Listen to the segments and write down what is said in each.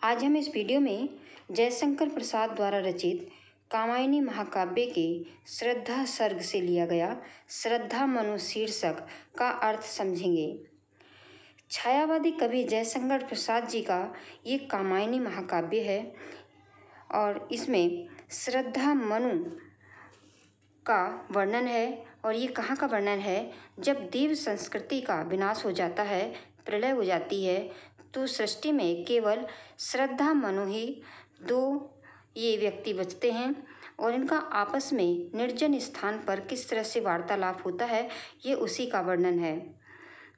आज हम इस वीडियो में जयशंकर प्रसाद द्वारा रचित कामायनी महाकाव्य के श्रद्धा सर्ग से लिया गया श्रद्धा मनु शीर्षक का अर्थ समझेंगे। छायावादी कवि जयशंकर प्रसाद जी का ये कामायनी महाकाव्य है और इसमें श्रद्धा मनु का वर्णन है। और ये कहाँ का वर्णन है? जब देव संस्कृति का विनाश हो जाता है, प्रलय हो जाती है, तो सृष्टि में केवल श्रद्धा मनु ही दो ये व्यक्ति बचते हैं और इनका आपस में निर्जन स्थान पर किस तरह से वार्तालाप होता है, ये उसी का वर्णन है।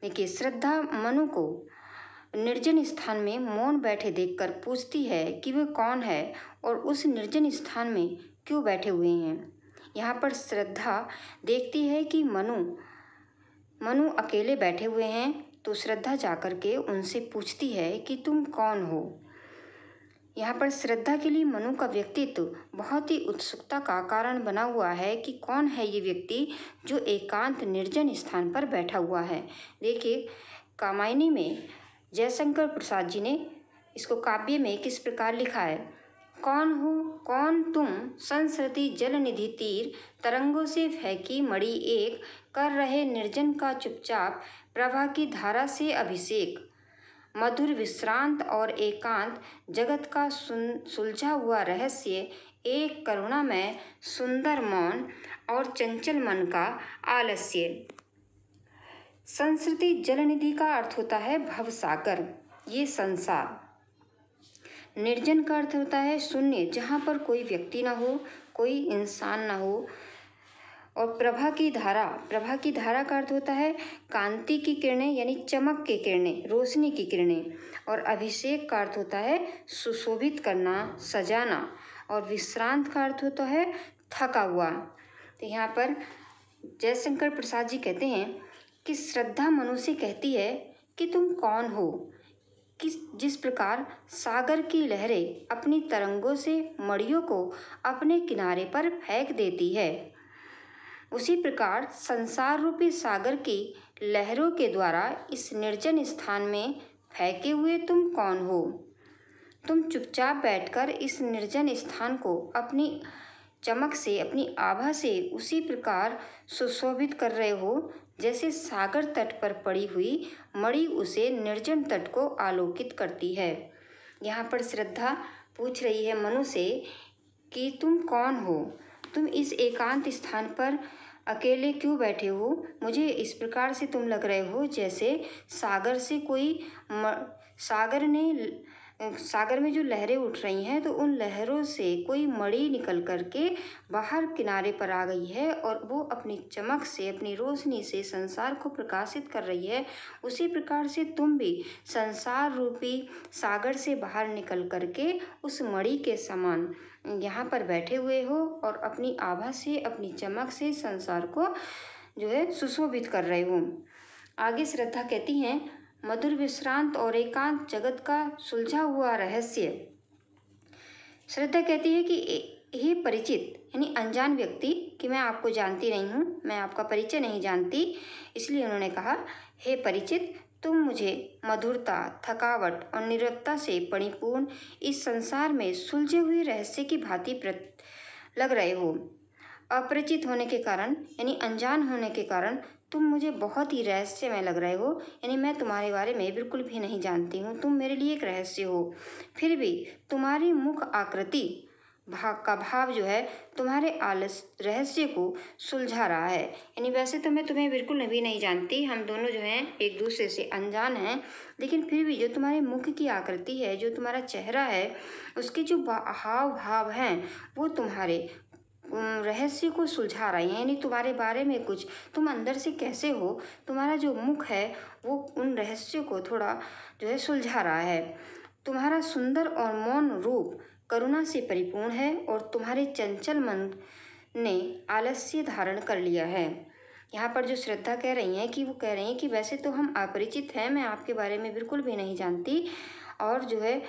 देखिए, श्रद्धा मनु को निर्जन स्थान में मौन बैठे देखकर पूछती है कि वह कौन है और उस निर्जन स्थान में क्यों बैठे हुए हैं। यहाँ पर श्रद्धा देखती है कि मनु अकेले बैठे हुए हैं, तो श्रद्धा जाकर के उनसे पूछती है कि तुम कौन हो। यहाँ पर श्रद्धा के लिए मनु का व्यक्तित्व बहुत ही उत्सुकता का कारण बना हुआ है कि कौन है ये व्यक्ति जो एकांत निर्जन स्थान पर बैठा हुआ है। देखिए, कामायनी में जयशंकर प्रसाद जी ने इसको काव्य में किस प्रकार लिखा है। कौन हो कौन तुम, संस्रति जल निधि तीर, तरंगों से फेंकी मणि एक, कर रहे निर्जन का चुपचाप, प्रभा की धारा से अभिषेक। मधुर विश्रांत और एकांत, जगत का सुलझा हुआ रहस्य, एक करुणामय सुंदर मौन और चंचल मन का आलस्य। संस्कृति जलनिधि का अर्थ होता है भवसागर, ये संसार। निर्जन का अर्थ होता है शून्य, जहाँ पर कोई व्यक्ति ना हो, कोई इंसान ना हो। और प्रभा की धारा का अर्थ होता है कांति की किरणें, यानी चमक की किरणें, रोशनी की किरणें। और अभिषेक का अर्थ होता है सुशोभित करना, सजाना। और विश्रांत का अर्थ होता है थका हुआ। तो यहाँ पर जयशंकर प्रसाद जी कहते हैं कि श्रद्धा मनु से कहती है कि तुम कौन हो। कि जिस प्रकार सागर की लहरें अपनी तरंगों से मड़ियों को अपने किनारे पर फेंक देती है, उसी प्रकार संसार रूपी सागर की लहरों के द्वारा इस निर्जन स्थान में फेंके हुए तुम कौन हो। तुम चुपचाप बैठकर इस निर्जन स्थान को अपनी चमक से, अपनी आभा से उसी प्रकार सुशोभित कर रहे हो जैसे सागर तट पर पड़ी हुई मणि उसे निर्जन तट को आलोकित करती है। यहाँ पर श्रद्धा पूछ रही है मनु से कि तुम कौन हो, तुम इस एकांत स्थान पर अकेले क्यों बैठे हो। मुझे इस प्रकार से तुम लग रहे हो जैसे सागर से कोई सागर में जो लहरें उठ रही हैं, तो उन लहरों से कोई मणि निकल करके बाहर किनारे पर आ गई है और वो अपनी चमक से, अपनी रोशनी से संसार को प्रकाशित कर रही है। उसी प्रकार से तुम भी संसार रूपी सागर से बाहर निकल करके उस मणि के समान यहाँ पर बैठे हुए हो और अपनी आभा से, अपनी चमक से संसार को जो है सुशोभित कर रहे हो। आगे श्रद्धा कहती हैं, मधुर विश्रांत और एकांत, जगत का सुलझा हुआ रहस्य। श्रद्धा कहती है कि हे परिचित, यानी अनजान व्यक्ति, कि मैं आपको जानती नहीं हूँ, मैं आपका परिचय नहीं जानती। इसलिए उन्होंने कहा, हे परिचित, तुम मुझे मधुरता, थकावट और निरवता से परिपूर्ण इस संसार में सुलझे हुए रहस्य की भांति लग रहे हो। अपरिचित होने के कारण, यानी अनजान होने के कारण तुम मुझे बहुत ही रहस्यमय लग रहे हो, यानी मैं तुम्हारे बारे में बिल्कुल भी नहीं जानती हूँ, तुम मेरे लिए एक रहस्य हो। फिर भी तुम्हारी मुख आकृति का भाव जो है तुम्हारे रहस्य को सुलझा रहा है। यानी वैसे तो मैं तुम्हें बिल्कुल भी नहीं जानती, हम दोनों जो हैं एक दूसरे से अनजान हैं, लेकिन फिर भी जो तुम्हारे मुख की आकृति है, जो तुम्हारा चेहरा है, उसके जो हाव भाव हैं, वो तुम्हारे रहस्य को सुलझा रही हैं। यानी तुम्हारे बारे में कुछ, तुम अंदर से कैसे हो, तुम्हारा जो मुख है वो उन रहस्यों को थोड़ा जो है सुलझा रहा है। तुम्हारा सुंदर और मौन रूप करुणा से परिपूर्ण है और तुम्हारे चंचल मन ने आलस्य धारण कर लिया है। यहाँ पर जो श्रद्धा कह रही हैं कि वो कह रही हैं कि वैसे तो हम अपरिचित हैं, मैं आपके बारे में बिल्कुल भी नहीं जानती, और जो है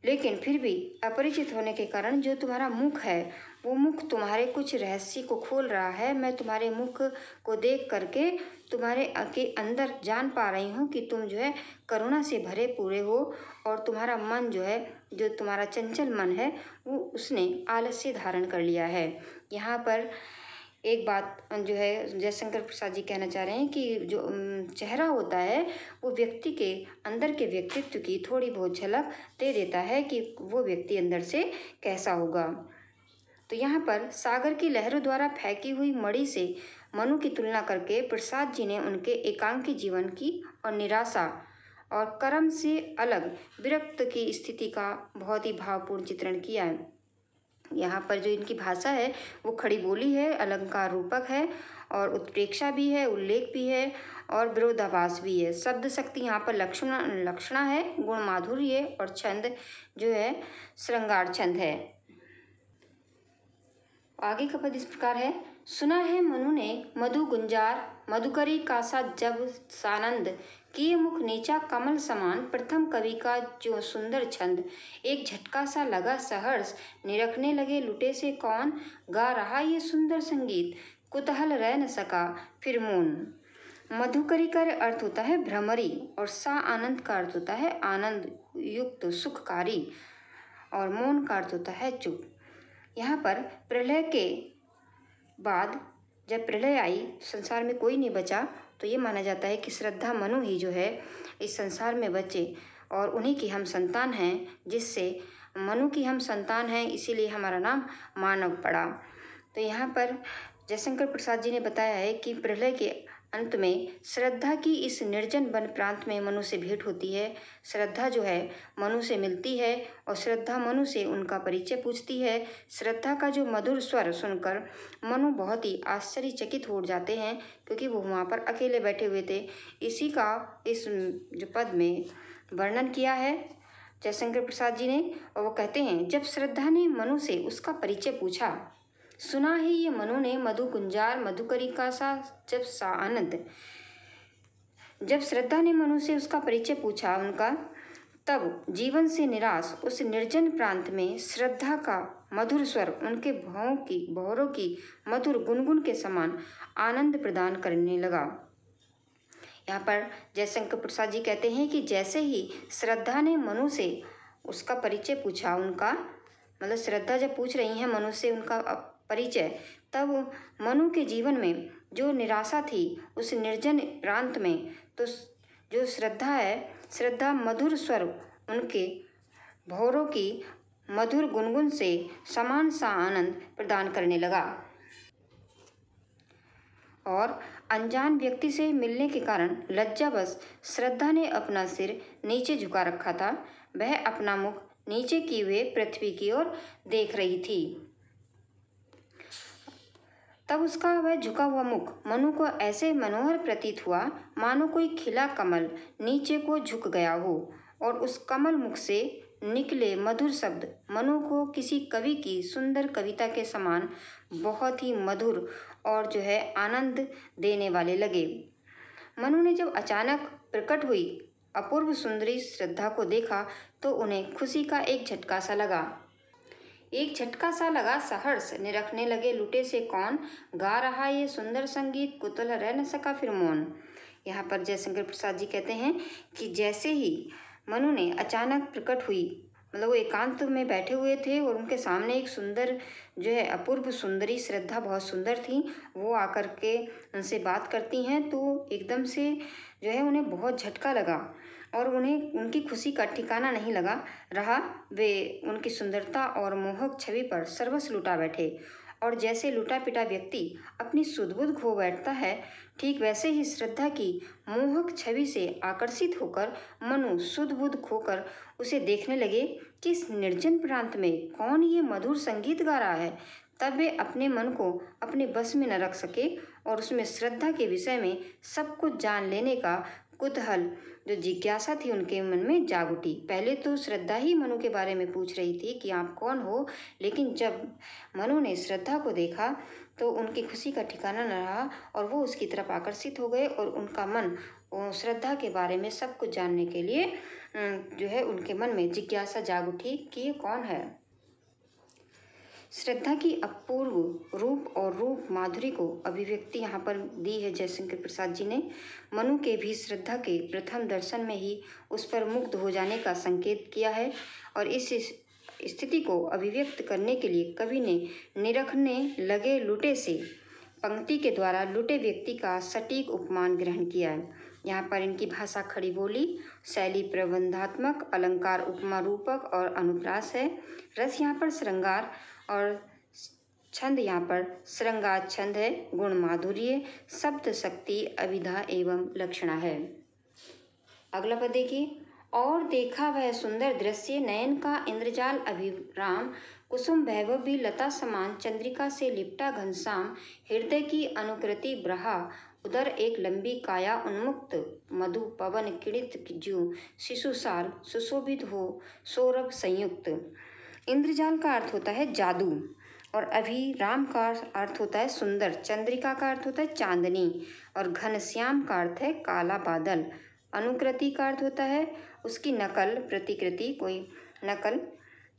लेकिन फिर भी अपरिचित होने के कारण जो तुम्हारा मुख है वो मुख तुम्हारे कुछ रहस्य को खोल रहा है। मैं तुम्हारे मुख को देख करके तुम्हारे के अंदर जान पा रही हूँ कि तुम जो है करुणा से भरे पूरे हो, और तुम्हारा मन जो है, जो तुम्हारा चंचल मन है, वो उसने आलस्य धारण कर लिया है। यहाँ पर एक बात जो है जयशंकर प्रसाद जी कहना चाह रहे हैं कि जो चेहरा होता है वो व्यक्ति के अंदर के व्यक्तित्व की थोड़ी बहुत झलक दे देता है कि वो व्यक्ति अंदर से कैसा होगा। तो यहाँ पर सागर की लहरों द्वारा फेंकी हुई मणि से मनु की तुलना करके प्रसाद जी ने उनके एकांकी जीवन की और निराशा और कर्म से अलग विरक्त की स्थिति का बहुत ही भावपूर्ण चित्रण किया है। यहाँ पर जो इनकी भाषा है वो खड़ी बोली है, अलंकार रूपक है, और उत्प्रेक्षा भी है, उल्लेख भी है, और विरोधाभास भी है। शब्द शक्ति यहाँ पर लक्षणा है, गुण माधुर्य है, और छंद जो है श्रृंगार छंद है। आगे का पद इस प्रकार है। सुना है मनु ने मधु गुंजार मधुकरी का सा जब सानंद, किए मुख नीचा कमल समान, प्रथम कवि का जो सुंदर छंद, एक झटका सा लगा सहर्ष, निरखने लगे लुटे से कौन, गा रहा ये सुंदर संगीत, कुतूहल रह न सका फिर मौन। मधुकरी का अर्थ होता है भ्रमरी, और सा आनंद का अर्थ होता है आनंद युक्त सुखकारी, और मौन का अर्थ होता है चुप। यहाँ पर प्रलय के बाद जब प्रलय आई, संसार में कोई नहीं बचा, तो ये माना जाता है कि श्रद्धा मनु ही जो है इस संसार में बचे, और उन्हीं की हम संतान हैं, जिससे मनु की हम संतान हैं, इसीलिए हमारा नाम मानव पड़ा। तो यहाँ पर जयशंकर प्रसाद जी ने बताया है कि प्रलय के अंत में श्रद्धा की इस निर्जन वन प्रांत में मनु से भेंट होती है। श्रद्धा जो है मनु से मिलती है, और श्रद्धा मनु से उनका परिचय पूछती है। श्रद्धा का जो मधुर स्वर सुनकर मनु बहुत ही आश्चर्यचकित हो जाते हैं, क्योंकि वो वहाँ पर अकेले बैठे हुए थे। इसी का इस जो पद में वर्णन किया है जयशंकर प्रसाद जी ने, और वो कहते हैं, जब श्रद्धा ने मनु से उसका परिचय पूछा, सुना है ये मनु ने मधु गुंजार मधुकरी का सा जब सा आनंद। जब श्रद्धा ने मनु से उसका परिचय पूछा उनका, तब जीवन से निराश उस निर्जन प्रांत में श्रद्धा का मधुर स्वर उनके भौरों की मधुर गुनगुन के समान आनंद प्रदान करने लगा। यहाँ पर जयशंकर प्रसाद जी कहते हैं कि जैसे ही श्रद्धा ने मनु से उसका परिचय पूछा, उनका मतलब श्रद्धा जब पूछ रही हैं मनु से उनका परिचय, तब मनु के जीवन में जो निराशा थी उस निर्जन प्रांत में, तो जो श्रद्धा है, श्रद्धा मधुर स्वर उनके भौरों की मधुर गुनगुन से समान सा आनंद प्रदान करने लगा। और अनजान व्यक्ति से मिलने के कारण लज्जावश श्रद्धा ने अपना सिर नीचे झुका रखा था। वह अपना मुख नीचे किए हुए पृथ्वी की ओर देख रही थी। तब उसका वह झुका हुआ मुख मनु को ऐसे मनोहर प्रतीत हुआ, मानो कोई खिला कमल नीचे को झुक गया हो, और उस कमल मुख से निकले मधुर शब्द मनु को किसी कवि की सुंदर कविता के समान बहुत ही मधुर और जो है आनंद देने वाले लगे। मनु ने जब अचानक प्रकट हुई अपूर्व सुंदरी श्रद्धा को देखा, तो उन्हें खुशी का एक झटका सा लगा। एक झटका सा लगा सहर्ष, निरखने लगे लुटे से कौन, गा रहा ये सुंदर संगीत, कुतूहल रह न सका फिर मौन। यहाँ पर जयशंकर प्रसाद जी कहते हैं कि जैसे ही मनु ने अचानक प्रकट हुई, मतलब वो एकांत में बैठे हुए थे और उनके सामने एक सुंदर जो है अपूर्व सुंदरी श्रद्धा बहुत सुंदर थी, वो आकर के उनसे बात करती हैं, तो एकदम से जो है उन्हें बहुत झटका लगा, और उन्हें उनकी खुशी का ठिकाना नहीं लगा रहा। वे उनकी सुंदरता और मोहक छवि पर सर्वस्व लुटा बैठे, और जैसे लुटा पिटा व्यक्ति अपनी सुध-बुध खो बैठता है, ठीक वैसे ही श्रद्धा की मोहक छवि से आकर्षित होकर मनु सुध-बुध खोकर उसे देखने लगे कि इस निर्जन प्रांत में कौन ये मधुर संगीत गा रहा है। तब वे अपने मन को अपने बस में न रख सके, और उसमें श्रद्धा के विषय में सब कुछ जान लेने का कुतूहल, जो जिज्ञासा थी उनके मन में जाग उठी। पहले तो श्रद्धा ही मनु के बारे में पूछ रही थी कि आप कौन हो, लेकिन जब मनु ने श्रद्धा को देखा तो उनकी खुशी का ठिकाना न रहा, और वो उसकी तरफ आकर्षित हो गए, और उनका मन श्रद्धा के बारे में सब कुछ जानने के लिए जो है उनके मन में जिज्ञासा जाग उठी कि ये कौन है। श्रद्धा की अपूर्व रूप और रूप माधुरी को अभिव्यक्ति यहाँ पर दी है जयशंकर प्रसाद जी ने। मनु के भी श्रद्धा के प्रथम दर्शन में ही उस पर मुग्ध हो जाने का संकेत किया है और इस स्थिति को अभिव्यक्त करने के लिए कवि ने निरखने लगे लुटे से पंक्ति के द्वारा लुटे व्यक्ति का सटीक उपमान ग्रहण किया है। यहाँ पर इनकी भाषा खड़ी बोली, शैली प्रबंधात्मक, अलंकार उपमा रूपक और अनुप्रास है। रस यहाँ पर श्रृंगार और छंद यहाँ पर श्रृंगार छंद है। गुण माधुर्य, शब्द शक्ति, अभिधा एवं लक्षणा है। अगला पद देखिए। और देखा वह सुंदर दृश्य, नयन का इंद्रजाल अभिराम, कुसुम वैभव भी लता समान, चंद्रिका से लिपटा घनश्याम, हृदय की अनुकृति ब्रहा, उधर एक लंबी काया उन्मुक्त, मधु पवन किणित ज्यों, शिशुसाल सुशोभित हो सौरभ संयुक्त। इंद्रजाल का अर्थ होता है जादू और अभिराम का अर्थ होता है सुंदर, चंद्रिका का अर्थ होता है चांदनी और घनश्याम का अर्थ है काला बादल। अनुकृति का अर्थ होता है उसकी नकल, प्रतिकृति, कोई नकल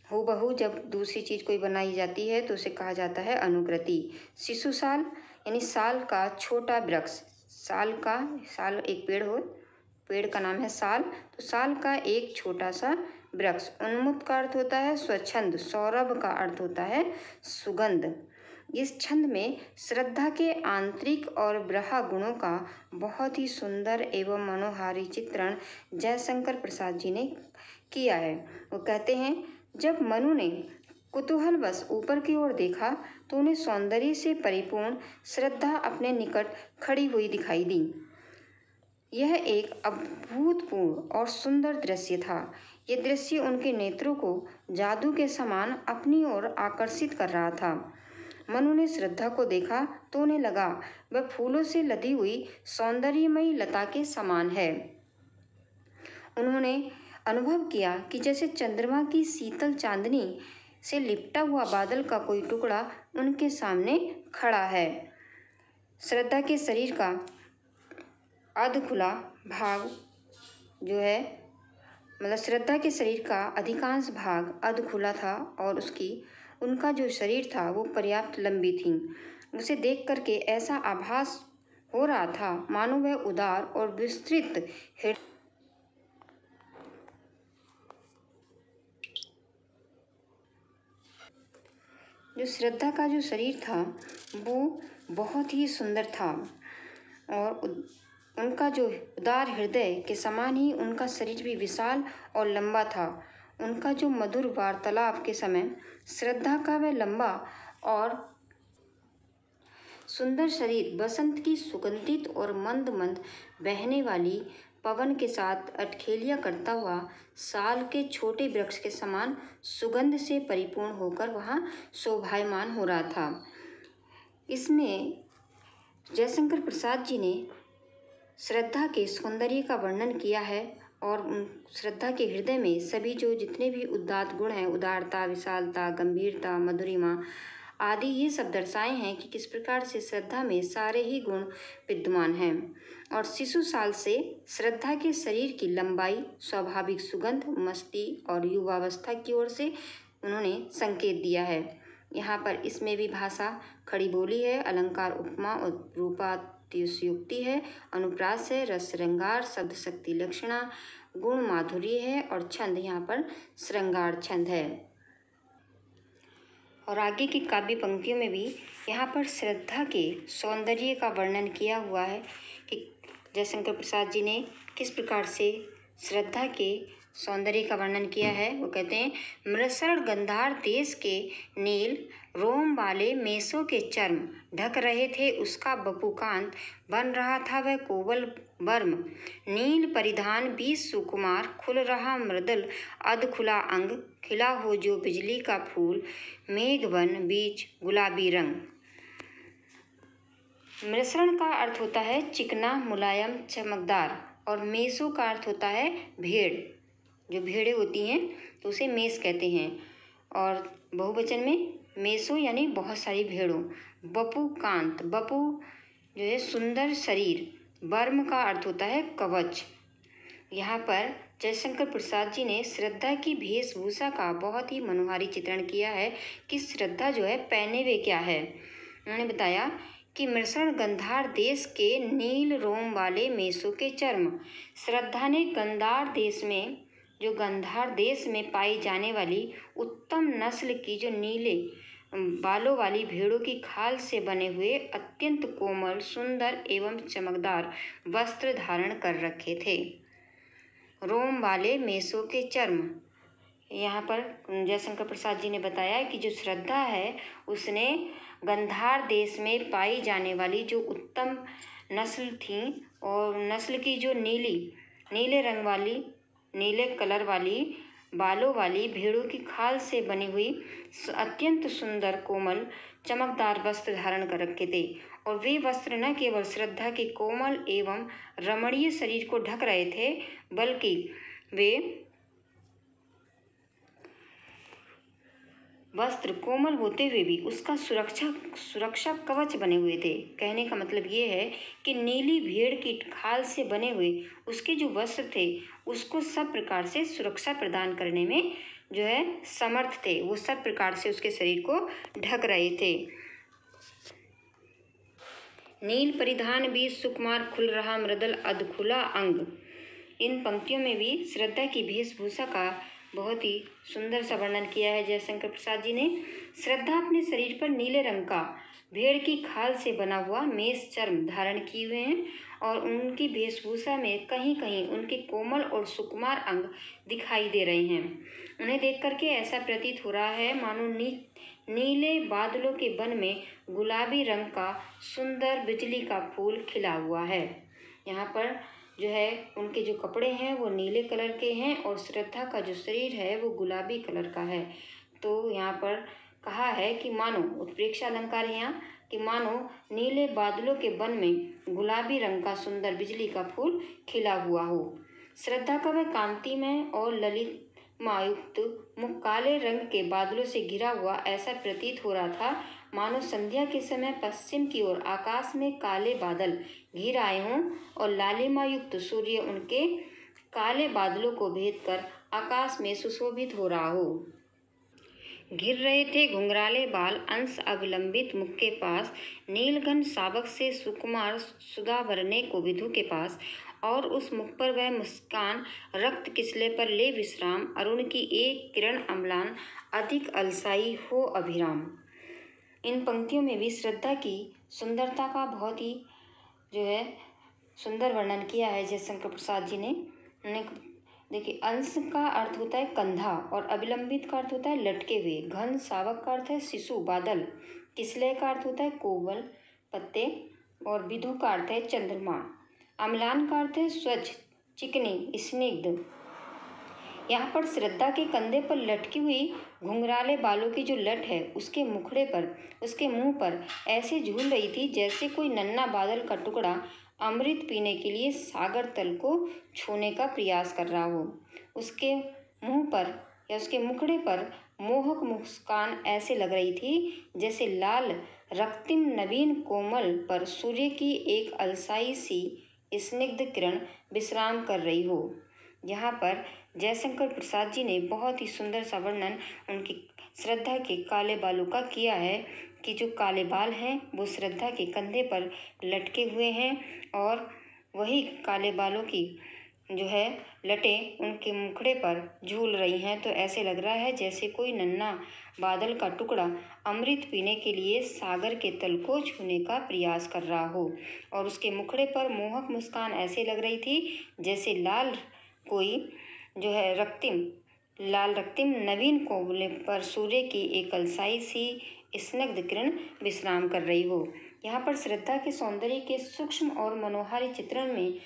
हूबहू जब दूसरी चीज कोई बनाई जाती है तो उसे कहा जाता है अनुकृति। शिशुसाल यानी साल का छोटा वृक्ष, साल एक पेड़ का नाम है साल, तो साल का एक छोटा सा वृक्ष। उन्मुक्त का अर्थ होता है स्वच्छंद, सौरभ का अर्थ होता है सुगंध। इस छंद में श्रद्धा के आंतरिक और ब्रहा गुणों का बहुत ही सुंदर एवं मनोहारी चित्रण जयशंकर प्रसाद जी ने किया है। वो कहते हैं, जब मनु ने कुतूहलवश ऊपर की ओर देखा तो उन्हें सौंदर्य से परिपूर्ण श्रद्धा अपने निकट खड़ी हुई दिखाई दी। यह एक अभूतपूर्व और सुंदर दृश्य था। यह दृश्य उनके नेत्रों को जादू के समान अपनी ओर आकर्षित कर रहा था। मनु ने श्रद्धा को देखा तो उन्हें लगा वह फूलों से लदी हुई सौंदर्यमयी लता के समान है। उन्होंने अनुभव किया कि जैसे चंद्रमा की शीतल चांदनी से लिपटा हुआ बादल का कोई टुकड़ा उनके सामने खड़ा है। श्रद्धा के शरीर का अर्ध खुला भाग जो है, मतलब श्रद्धा के शरीर का अधिकांश भाग अर्ध खुला था और उनका जो शरीर था वो पर्याप्त लंबी थी। उसे देख करके ऐसा आभास हो रहा था मानो वह उदार और विस्तृत जो श्रद्धा का जो शरीर था वो बहुत ही सुंदर था और उनका जो उदार हृदय के समान ही उनका शरीर भी विशाल और लंबा था। उनका जो मधुर वार्तालाप के समय श्रद्धा का वह लंबा और सुंदर शरीर बसंत की सुगंधित और मंद मंद बहने वाली पवन के साथ अठखेलियां करता हुआ साल के छोटे वृक्ष के समान सुगंध से परिपूर्ण होकर वहां शोभायमान हो रहा था। इसमें जयशंकर प्रसाद जी ने श्रद्धा के सौंदर्य का वर्णन किया है और श्रद्धा के हृदय में सभी जो जितने भी उदात्त गुण हैं, उदारता, विशालता, गंभीरता, मधुरिमा आदि, ये सब दर्शाए हैं कि किस प्रकार से श्रद्धा में सारे ही गुण विद्यमान हैं। और शिशु साल से श्रद्धा के शरीर की लंबाई, स्वाभाविक सुगंध, मस्ती और युवावस्था की ओर से उन्होंने संकेत दिया है। यहाँ पर इसमें भी भाषा खड़ी बोली है, अलंकार उपमा और रूपातिशयोक्ति है, अनुप्रास है, रस श्रृंगार, शब्द शक्ति लक्षणा, गुण माधुर्य है और छंद यहाँ पर श्रृंगार छंद है। और आगे की काव्य पंक्तियों में भी यहाँ पर श्रद्धा के सौंदर्य का वर्णन किया हुआ है कि जयशंकर प्रसाद जी ने किस प्रकार से श्रद्धा के सौंदर्य का वर्णन किया है। वो कहते हैं, मृषण गंधार देश के नील रोम वाले मेसों के चर्म ढक रहे थे उसका बपुकांत, बन रहा था वह कोवल वर्म, नील परिधान बीस सुकुमार, खुल रहा मृदुल अध खुला अंग, खिला हो जो बिजली का फूल, मेघ वन बीच गुलाबी रंग। मृषण का अर्थ होता है चिकना, मुलायम, चमकदार और मेसो का अर्थ होता है भेड़, जो भेड़ें होती हैं तो उसे मेस कहते हैं और बहुवचन में मेसो यानी बहुत सारी भेड़ों। बपु कांत, बपु जो है सुंदर शरीर, वर्म का अर्थ होता है कवच। यहाँ पर जयशंकर प्रसाद जी ने श्रद्धा की वेशभूषा का बहुत ही मनोहारी चित्रण किया है कि श्रद्धा जो है पहने वे क्या है। उन्होंने बताया कि मृषण गंधार देश के नील रोम वाले मेसों के चर्म। श्रद्धा ने गंधार देश में पाई जाने वाली उत्तम नस्ल की जो नीले बालों वाली भेड़ों की खाल से बने हुए अत्यंत कोमल, सुंदर एवं चमकदार वस्त्र धारण कर रखे थे। रोम वाले मेसों के चर्म। यहाँ पर जयशंकर प्रसाद जी ने बताया कि जो श्रद्धा है उसने गंधार देश में पाई जाने वाली जो उत्तम नस्ल थी और नस्ल की जो नीले कलर वाली बालों वाली भेड़ों की खाल से बनी हुई अत्यंत सुंदर, कोमल, चमकदार वस्त्र धारण कर रखे थे। और वे वस्त्र न केवल श्रद्धा के कोमल एवं रमणीय शरीर को ढक रहे थे, बल्कि वे वस्त्र कोमल होते हुए भी उसका सुरक्षा कवच बने हुए थे। कहने का मतलब ये है कि नीली भेड़ की खाल से बने हुए उसके जो वस्त्र थे उसको सब प्रकार से सुरक्षा प्रदान करने में जो है समर्थ थे। वो सब प्रकार से उसके शरीर को ढक रहे थे। नील परिधान भी सुकुमार खुल रहा मृदल अधखुला अंग। इन पंक्तियों में भी श्रद्धा की वेशभूषा का बहुत ही सुंदर सा वर्णन किया है जयशंकर प्रसाद जी ने। श्रद्धा अपने शरीर पर नीले रंग का भेड़ की खाल से बना हुआ मेष चर्म धारण किए हुए हैं और उनकी वेशभूषा में कहीं कहीं उनके कोमल और सुकुमार अंग दिखाई दे रहे हैं। उन्हें देख करके ऐसा प्रतीत हो रहा है मानो नीले बादलों के वन में गुलाबी रंग का सुंदर बिजली का फूल खिला हुआ है। यहाँ पर जो है उनके जो कपड़े हैं वो नीले कलर के हैं और श्रद्धा का जो शरीर है वो गुलाबी कलर का है। तो यहाँ पर कहा है कि मानो उत्प्रेक्षा अलंकार है यहाँ कि मानो नीले बादलों के वन में गुलाबी रंग का सुंदर बिजली का फूल खिला हुआ हो। श्रद्धा का वह कांतिमय और ललितमायुक्त मुख काले रंग के बादलों से घिरा हुआ ऐसा प्रतीत हो रहा था मानो संध्या के समय पश्चिम की ओर आकाश में काले बादल घिर आए हों और लालिमा युक्त सूर्य उनके काले बादलों को भेद कर आकाश में सुशोभित हो रहा हो। गिर रहे थे घुंघराले बाल अंश अविलंबित मुख के पास, नीलघन शावक से सुकुमार सुधाभरने को विधु के पास, और उस मुख पर वह मुस्कान रक्त किसले पर ले विश्राम, अरुण की एक किरण अम्लान अधिक अलसाई हो अभिराम। इन पंक्तियों में भी श्रद्धा की सुंदरता का बहुत ही जो है सुंदर वर्णन किया है जयशंकर प्रसाद जी ने। देखिए, अंश का अर्थ होता है कंधा और अविलंबित का अर्थ होता है लटके हुए, घन शावक का अर्थ है शिशु बादल, किसलय का अर्थ होता है कोमल पत्ते और विधु का अर्थ है चंद्रमा, अम्लान का अर्थ है स्वच्छ चिकनी स्निग्ध। यहाँ पर श्रद्धा के कंधे पर लटकी हुई घुंघराले बालों की जो लट है उसके मुखड़े पर, उसके मुंह पर ऐसे झूल रही थी जैसे कोई नन्हा बादल का टुकड़ा अमृत पीने के लिए सागर तल को छूने का प्रयास कर रहा हो। उसके मुंह पर या उसके मुखड़े पर मोहक मुस्कान ऐसे लग रही थी जैसे लाल रक्तिम नवीन कोमल पर सूर्य की एक अलसाई सी स्निग्ध किरण विश्राम कर रही हो। यहाँ पर जयशंकर प्रसाद जी ने बहुत ही सुंदर सा वर्णन उनकी श्रद्धा के काले बालों का किया है कि जो काले बाल हैं वो श्रद्धा के कंधे पर लटके हुए हैं और वही काले बालों की जो है लटें उनके मुखड़े पर झूल रही हैं। तो ऐसे लग रहा है जैसे कोई नन्हा बादल का टुकड़ा अमृत पीने के लिए सागर के तल को छूने का प्रयास कर रहा हो और उसके मुखड़े पर मोहक मुस्कान ऐसे लग रही थी जैसे लाल कोई जो है रक्तिम नवीन कोमल पर सूर्य की एक अलसाई सी स्निग्ध किरण विश्राम कर रही हो। यहाँ पर श्रद्धा के सौंदर्य के सूक्ष्म और मनोहारी चित्रण में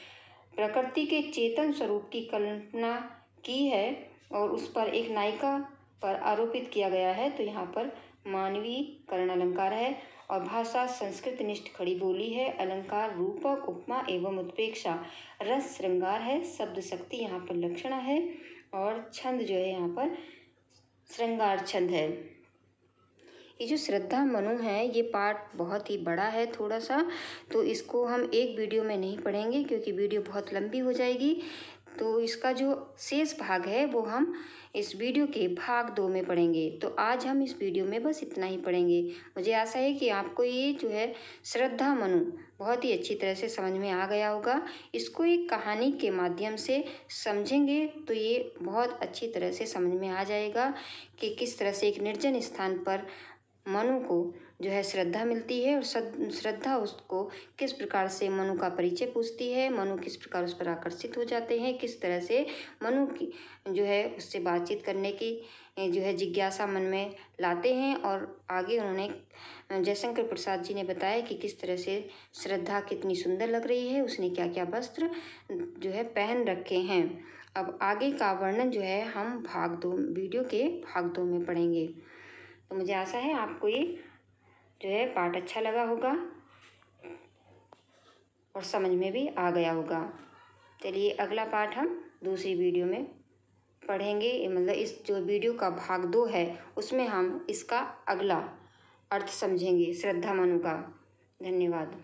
प्रकृति के चेतन स्वरूप की कल्पना की है और उस पर एक नायिका पर आरोपित किया गया है। तो यहाँ पर मानवीकरण अलंकार है और भाषा संस्कृत निष्ठ खड़ी बोली है। अलंकार रूपक उपमा एवं उत्प्रेक्षा रस श्रृंगार है। शब्द शक्ति यहाँ पर लक्षणा है और छंद जो है यहाँ पर श्रृंगार छंद है। ये जो श्रद्धा मनु है ये पाठ बहुत ही बड़ा है थोड़ा सा, तो इसको हम एक वीडियो में नहीं पढ़ेंगे क्योंकि वीडियो बहुत लंबी हो जाएगी। तो इसका जो शेष भाग है वो हम इस वीडियो के भाग 2 में पढ़ेंगे। तो आज हम इस वीडियो में बस इतना ही पढ़ेंगे। मुझे आशा है कि आपको ये जो है श्रद्धा मनु बहुत ही अच्छी तरह से समझ में आ गया होगा। इसको एक कहानी के माध्यम से समझेंगे तो ये बहुत अच्छी तरह से समझ में आ जाएगा कि किस तरह से एक निर्जन स्थान पर मनु को जो है श्रद्धा मिलती है और श्रद्धा उसको किस प्रकार से मनु का परिचय पूछती है, मनु किस प्रकार उस पर आकर्षित हो जाते हैं, किस तरह से मनु की जो है उससे बातचीत करने की जो है जिज्ञासा मन में लाते हैं। और आगे उन्होंने जयशंकर प्रसाद जी ने बताया कि किस तरह से श्रद्धा कितनी सुंदर लग रही है, उसने क्या क्या वस्त्र जो है पहन रखे हैं। अब आगे का वर्णन जो है हम भाग 2 वीडियो के भाग 2 में पढ़ेंगे। तो मुझे आशा है आपको ये जो है पाठ अच्छा लगा होगा और समझ में भी आ गया होगा। चलिए अगला पाठ हम दूसरी वीडियो में पढ़ेंगे। मतलब इस जो वीडियो का भाग 2 है उसमें हम इसका अगला अर्थ समझेंगे श्रद्धा मनु का। धन्यवाद।